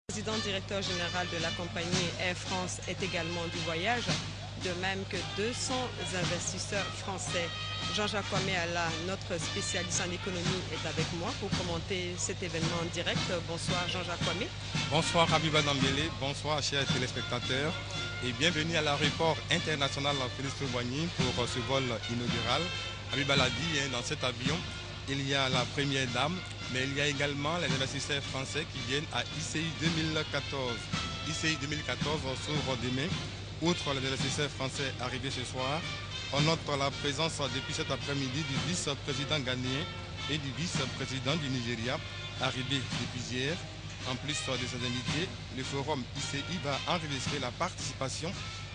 Le président directeur général de la compagnie Air France est également du voyage, de même que 200 investisseurs français. Jean-Jacques Kwame-Alla, notre spécialiste en économie, est avec moi pour commenter cet événement en direct. Bonsoir Jean-Jacques Kwame. Bonsoir Habiba Dambélé, bonsoir chers téléspectateurs et bienvenue à l'aéroport international Félix Houphouët-Boigny pour ce vol inaugural. Habiba l'a dit, dans cet avion, il y a la première dame, mais il y a également les investisseurs français qui viennent à ICI 2014. ICI 2014 s'ouvre demain. Outre les investisseurs français arrivés ce soir, on note la présence depuis cet après-midi du vice-président ghanéen et du vice-président du Nigeria, arrivés depuis hier. En plus de ses invités, le forum ICI va enregistrer la participation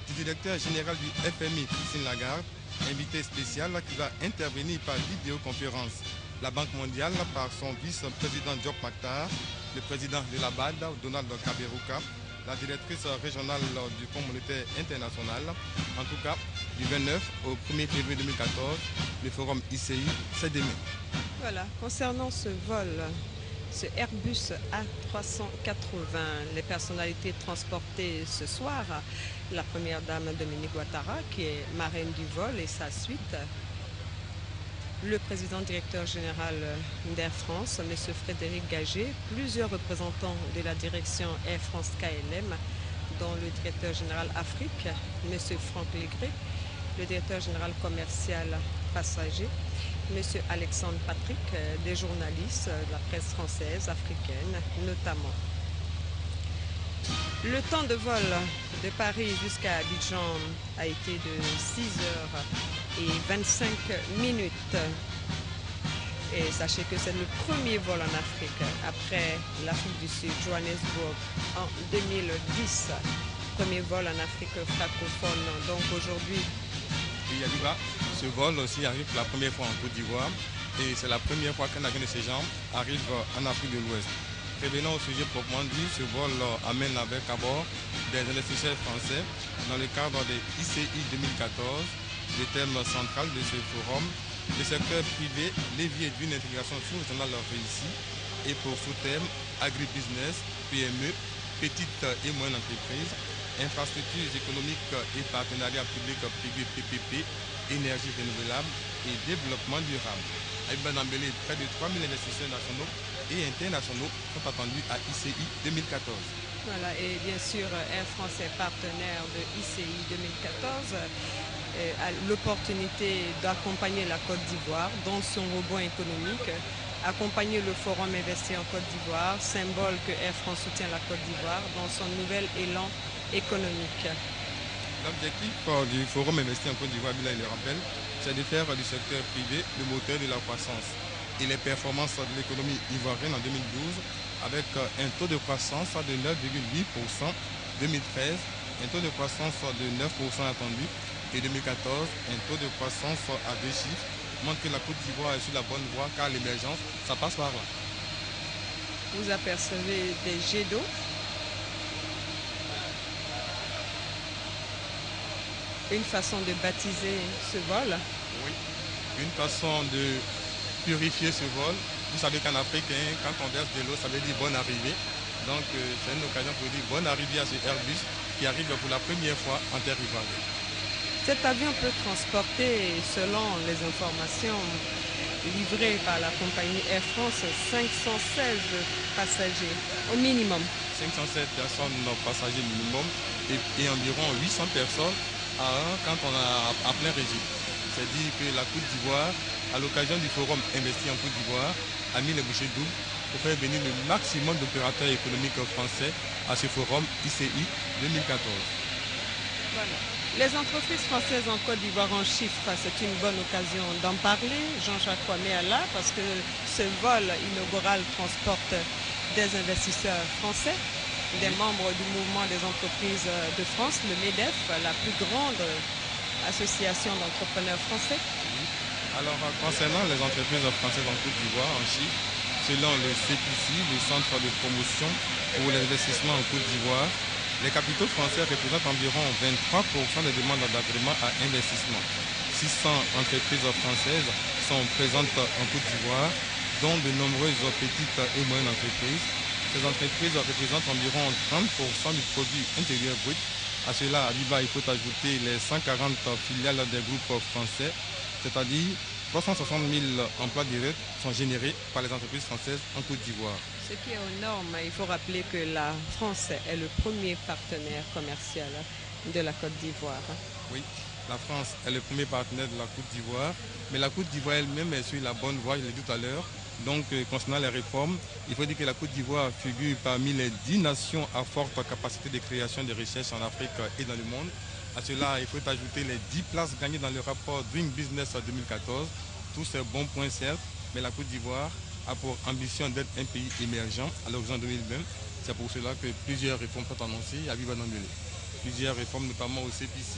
du directeur général du FMI, Christine Lagarde, invité spécial qui va intervenir par vidéoconférence. La Banque mondiale par son vice-président Diop Maktar, le président de la BAD, Donald Kaberuka, la directrice régionale du Fonds monétaire international. En tout cas, du 29 au 1er février 2014, le forum ICI, c'est demain. Voilà, concernant ce vol, ce Airbus A380, les personnalités transportées ce soir, la première dame Dominique Ouattara, qui est marraine du vol, et sa suite, le président directeur général d'Air France, M. Frédéric Gagé, plusieurs représentants de la direction Air France KLM, dont le directeur général Afrique, M. Franck Légré, le directeur général commercial passager, M. Alexandre Patrick, des journalistes de la presse française, africaine notamment. Le temps de vol de Paris jusqu'à Abidjan a été de 6h25. Et sachez que c'est le premier vol en Afrique après l'Afrique du Sud, Johannesburg, en 2010. Premier vol en Afrique francophone. Donc aujourd'hui, ce vol aussi arrive pour la première fois en Côte d'Ivoire et c'est la première fois qu'un avion de ce genre arrive en Afrique de l'Ouest. Revenons au sujet proprement dit, ce vol amène avec à bord des investisseurs français dans le cadre de ICI 2014. Le thème central de ce forum, le secteur privé, levier d'une intégration sous-régionale réussie, et pour sous-thème agribusiness, PME, petites et moyennes entreprises, infrastructures économiques et partenariats publics-privés PPP, énergie renouvelable et développement durable. Habiba Dambélé, près de 3000 investisseurs nationaux et internationaux sont attendus à ICI 2014. Voilà, et bien sûr, Air France est partenaire de ICI 2014. A l'opportunité d'accompagner la Côte d'Ivoire dans son rebond économique, accompagner le Forum Investi en Côte d'Ivoire, symbole que Air France soutient la Côte d'Ivoire dans son nouvel élan économique. L'objectif du Forum Investi en Côte d'Ivoire, il le rappelle, c'est de faire du secteur privé le moteur de la croissance. Et les performances de l'économie ivoirienne en 2012, avec un taux de croissance de 9,8%, 2013, un taux de croissance de 9% attendu, et 2014, un taux de croissance à 2 chiffres, montre que la Côte d'Ivoire est sur la bonne voie car l'émergence, ça passe par là. Vous apercevez des jets d'eau. Une façon de baptiser ce vol. Oui, une façon de purifier ce vol. Vous savez qu'en Afrique, quand on verse de l'eau, ça veut dire bonne arrivée. Donc c'est une occasion pour dire bonne arrivée à ce Airbus qui arrive pour la première fois en terre ivoirienne. Cet avion peut transporter, selon les informations livrées par la compagnie Air France, 516 passagers au minimum. 507 personnes passagers minimum et environ 800 personnes quand on a à plein régime. C'est-à-dire que la Côte d'Ivoire, à l'occasion du forum investi en Côte d'Ivoire, a mis les bouchées doubles pour faire venir le maximum d'opérateurs économiques français à ce forum ICI 2014. Voilà. Les entreprises françaises en Côte d'Ivoire en chiffres, c'est une bonne occasion d'en parler. Jean-Jacques Kwame-Alla, parce que ce vol inaugural transporte des investisseurs français, des membres du mouvement des entreprises de France, le MEDEF, la plus grande association d'entrepreneurs français. Alors, concernant les entreprises françaises en Côte d'Ivoire, en chiffres, selon le CPC, le Centre de promotion pour l'investissement en Côte d'Ivoire, les capitaux français représentent environ 23% des demandes d'agrément à investissement. 600 entreprises françaises sont présentes en Côte d'Ivoire, dont de nombreuses petites et moyennes entreprises. Ces entreprises représentent environ 30% du produit intérieur brut. À cela, Abiba, il faut ajouter les 140 filiales des groupes français, c'est-à-dire 360 000 emplois directs sont générés par les entreprises françaises en Côte d'Ivoire. Ce qui est aux normes, il faut rappeler que la France est le premier partenaire commercial de la Côte d'Ivoire. Oui, la France est le premier partenaire de la Côte d'Ivoire, mais la Côte d'Ivoire elle-même est sur la bonne voie, je l'ai dit tout à l'heure. Donc, concernant les réformes, il faut dire que la Côte d'Ivoire figure parmi les 10 nations à forte capacité de création de recherche en Afrique et dans le monde. À cela, il faut ajouter les 10 places gagnées dans le rapport Doing Business 2014. Tous ces bons points certes, mais la Côte d'Ivoire a pour ambition d'être un pays émergent à l'horizon 2020. C'est pour cela que plusieurs réformes sont annoncées à Abiba Nambélé. Plusieurs réformes, notamment au CPC,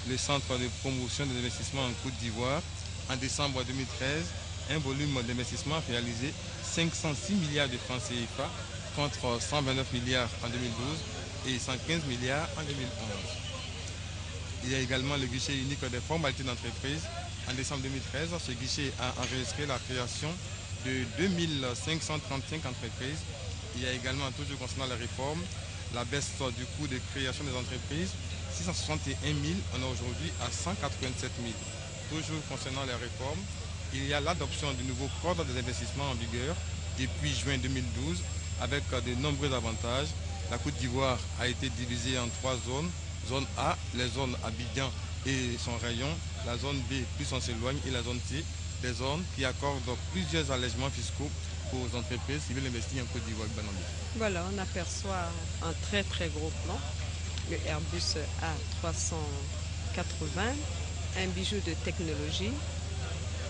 le Centre de promotion de l'investissement en Côte d'Ivoire. En décembre 2013, un volume d'investissement réalisé 506 milliards de francs CFA contre 129 milliards en 2012 et 115 milliards en 2011. Il y a également le guichet unique des formalités d'entreprise. En décembre 2013, ce guichet a enregistré la création de 2535 entreprises. Il y a également, toujours concernant la réforme, la baisse du coût de création des entreprises, 661 000, on est aujourd'hui à 187 000. Toujours concernant les réformes, il y a l'adoption du nouveau code des investissements en vigueur depuis juin 2012 avec de nombreux avantages. La Côte d'Ivoire a été divisée en 3 zones. Zone A, les zones Abidjan et son rayon. La zone B, plus on s'éloigne, et la zone C, des zones qui accordent plusieurs allègements fiscaux aux entreprises qui veulent investir en Côte d'Ivoire. Voilà, on aperçoit un très très gros plan, le Airbus A380, un bijou de technologie,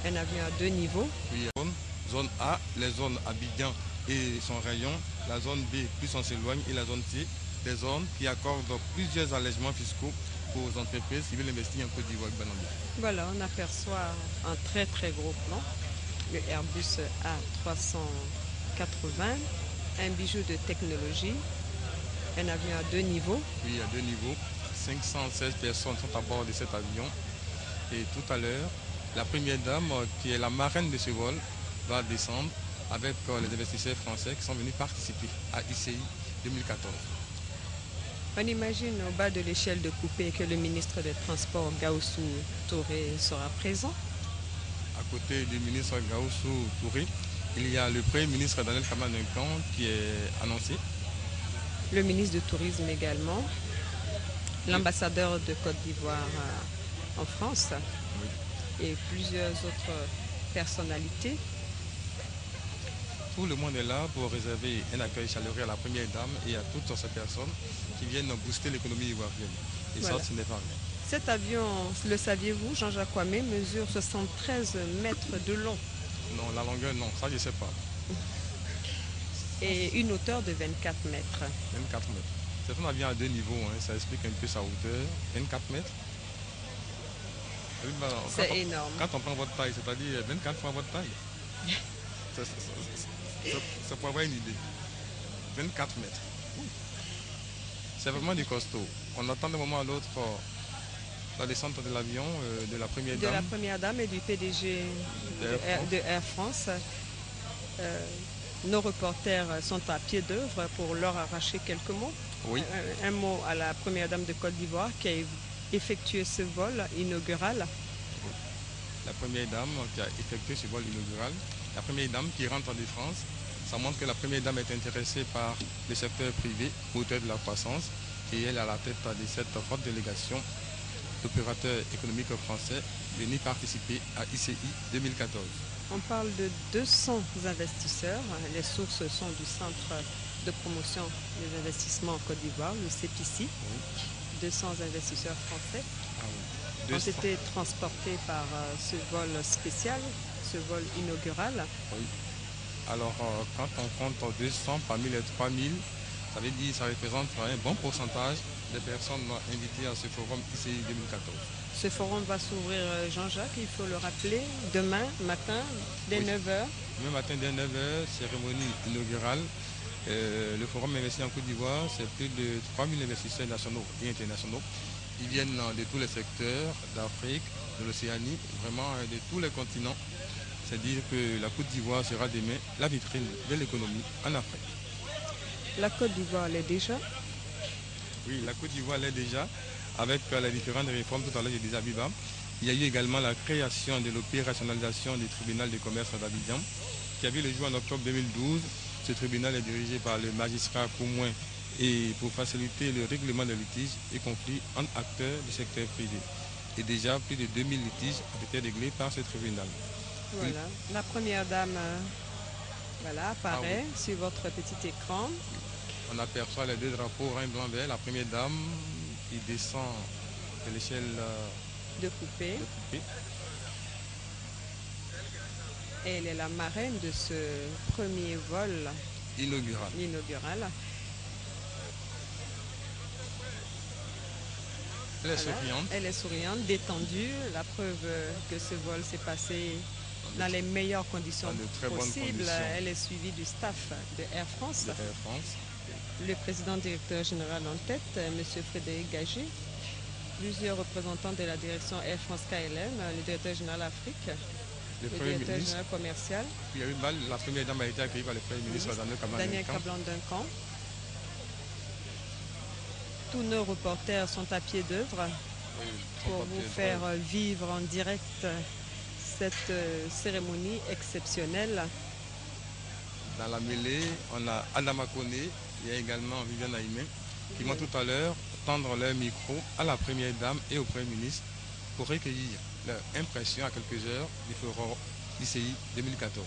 un avion à 2 niveaux. Oui, zone A, les zones Abidjan et son rayon. La zone B, plus on s'éloigne, et la zone C, des zones qui accordent plusieurs allègements fiscaux aux entreprises qui veulent investir en Côte d'Ivoire. Voilà, on aperçoit un très très gros plan, le Airbus A380, un bijou de technologie, un avion à 2 niveaux. Oui, à 2 niveaux. 516 personnes sont à bord de cet avion. Et tout à l'heure, la première dame, qui est la marraine de ce vol, va descendre avec les investisseurs français qui sont venus participer à ICI 2014. On imagine au bas de l'échelle de coupé que le ministre des Transports, Gaoussou Touré, sera présent. À côté du ministre Gaoussou Touré, il y a le Premier ministre Daniel Kamaninkan qui est annoncé. Le ministre du Tourisme également. L'ambassadeur de Côte d'Ivoire en France. Oui. Et plusieurs autres personnalités. Tout le monde est là pour réserver un accueil chaleureux à la première dame et à toutes ces personnes qui viennent booster l'économie ivoirienne. Et voilà. Ça, ce n'est pas rien. Cet avion, le saviez-vous, Jean-Jacques Kwame, mesure 73 mètres de long. Non, la longueur, non, ça je ne sais pas. Et une hauteur de 24 mètres. 24 mètres. C'est un avion à 2 niveaux, hein, ça explique un peu sa hauteur. 24 mètres. C'est énorme. Quand on prend votre taille, c'est-à-dire 24 fois votre taille. C'est pour avoir une idée. 24 mètres. C'est vraiment du costaud. On attend d'un moment à l'autre la descente de l'avion de la première dame. De la première dame et du PDG de Air France. Nos reporters sont à pied d'œuvre pour leur arracher quelques mots. Oui. Un mot à la première dame de Côte d'Ivoire qui a effectué ce vol inaugural. La première dame qui a effectué ce vol inaugural, la première dame qui rentre de France, ça montre que la première dame est intéressée par le secteur privé, moteur de la croissance, et elle est à la tête de cette forte délégation d'opérateurs économiques français venus participer à ICI 2014. On parle de 200 investisseurs. Les sources sont du Centre de promotion des investissements en Côte d'Ivoire, le CPC. Oui. 200 investisseurs français ont été transportés par ce vol spécial, ce vol inaugural. Oui. Alors, quand on compte 200 parmi les 3000, ça veut dire que ça représente un bon pourcentage des personnes invitées à ce forum ICI 2014. Ce forum va s'ouvrir, Jean-Jacques, il faut le rappeler, demain matin, dès 9h. Demain matin, dès 9h, cérémonie inaugurale. Le forum investi en Côte d'Ivoire, c'est plus de 3000 investisseurs nationaux et internationaux. Ils viennent de tous les secteurs, d'Afrique, de l'Océanie, vraiment de tous les continents. C'est-à-dire que la Côte d'Ivoire sera demain la vitrine de l'économie en Afrique. La Côte d'Ivoire l'est déjà? Oui, la Côte d'Ivoire l'est déjà, avec les différentes réformes, tout à l'heure j'ai dit Abiba. Il y a eu également la création de l'opérationnalisation du tribunal de commerce d'Abidjan, qui a vu le jour en octobre 2012. Ce tribunal est dirigé par le magistrat Koumouen et pour faciliter le règlement des litiges et conflits entre acteurs du secteur privé. Et déjà, plus de 2000 litiges ont été réglés par ce tribunal. Voilà. La première dame voilà, apparaît sur votre petit écran. On aperçoit les deux drapeaux rhin, blanc, vert. La première dame qui descend de l'échelle de Coupé. Et elle est la marraine de ce premier vol inaugural. Elle est souriante. Elle est souriante, détendue. La preuve que ce vol s'est passé dans les meilleures conditions possibles. Elle est suivie du staff de Air France. Le président directeur général en tête, M. Frédéric Gagé. Plusieurs représentants de la direction Air France KLM, le directeur général Afrique, le directeur général commercial. Il y a eu la première dame a été accueillie par le premier ministre Daniel Kablan-Duncan. Tous nos reporters sont à pied d'œuvre pour vous faire vivre en direct cette cérémonie exceptionnelle. Dans la mêlée, on a Adama Koné, il y a également Viviane Aïmé qui vont tout à l'heure tendre leur micro à la première dame et au premier ministre pour recueillir leur impression à quelques heures du forum l'ICI 2014.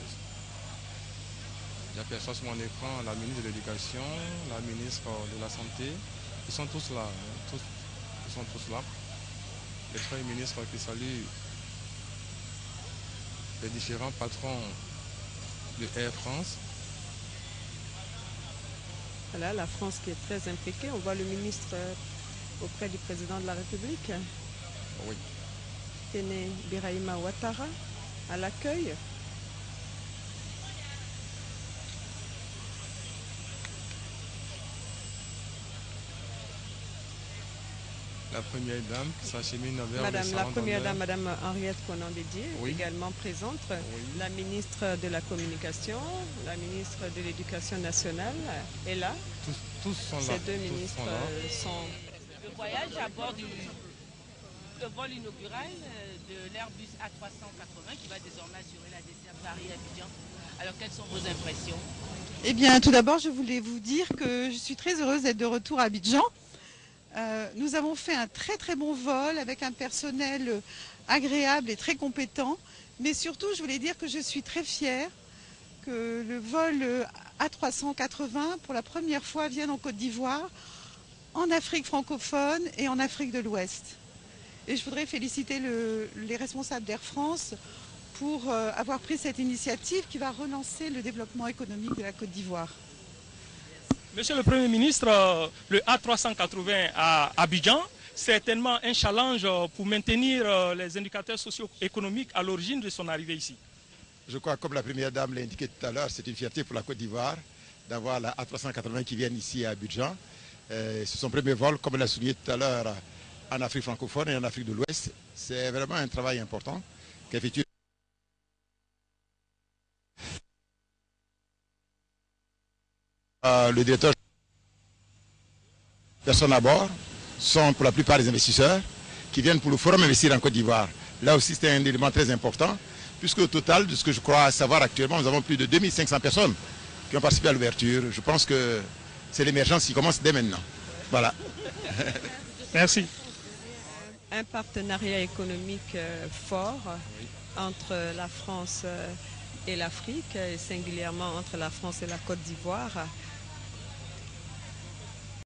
J'aperçois sur mon écran la ministre de l'Éducation, la ministre de la Santé. Ils sont tous là. Ils sont tous là. Le premier ministre qui salue les différents patrons de Air France. Voilà, la France qui est très impliquée. On voit le ministre auprès du président de la République. Oui. Téné Birahima Ouattara à l'accueil. La première dame qui s'achemine vers la première dame, Madame Henriette Konan-Bédié, également présente. Oui. La ministre de la Communication, la ministre de l'Éducation nationale est là. Tous sont là. Ces deux ministres sont... Le voyage à bord du vol inaugural de l'Airbus A380 qui va désormais assurer la desserte Paris-Abidjan. Alors, quelles sont vos impressions? Eh bien, tout d'abord, je voulais vous dire que je suis très heureuse d'être de retour à Abidjan. Nous avons fait un très très bon vol avec un personnel agréable et très compétent. Mais surtout, je voulais dire que je suis très fière que le vol A380, pour la première fois, vienne en Côte d'Ivoire, en Afrique francophone et en Afrique de l'Ouest. Et je voudrais féliciter les responsables d'Air France pour avoir pris cette initiative qui va relancer le développement économique de la Côte d'Ivoire. Monsieur le Premier ministre, le A380 à Abidjan, certainement un challenge pour maintenir les indicateurs socio-économiques à l'origine de son arrivée ici. Je crois, comme la Première Dame l'a indiqué tout à l'heure, c'est une fierté pour la Côte d'Ivoire d'avoir la A380 qui vient ici à Abidjan. C'est son premier vol, comme elle l'a souligné tout à l'heure, en Afrique francophone et en Afrique de l'Ouest. C'est vraiment un travail important qu'effectue le directeur. Personnes à bord sont pour la plupart des investisseurs qui viennent pour le forum investir en Côte d'Ivoire. Là aussi, c'est un élément très important, puisque au total, de ce que je crois savoir actuellement, nous avons plus de 2500 personnes qui ont participé à l'ouverture. Je pense que c'est l'émergence qui commence dès maintenant. Voilà. Merci. Un partenariat économique fort entre la France et l'Afrique, et singulièrement entre la France et la Côte d'Ivoire.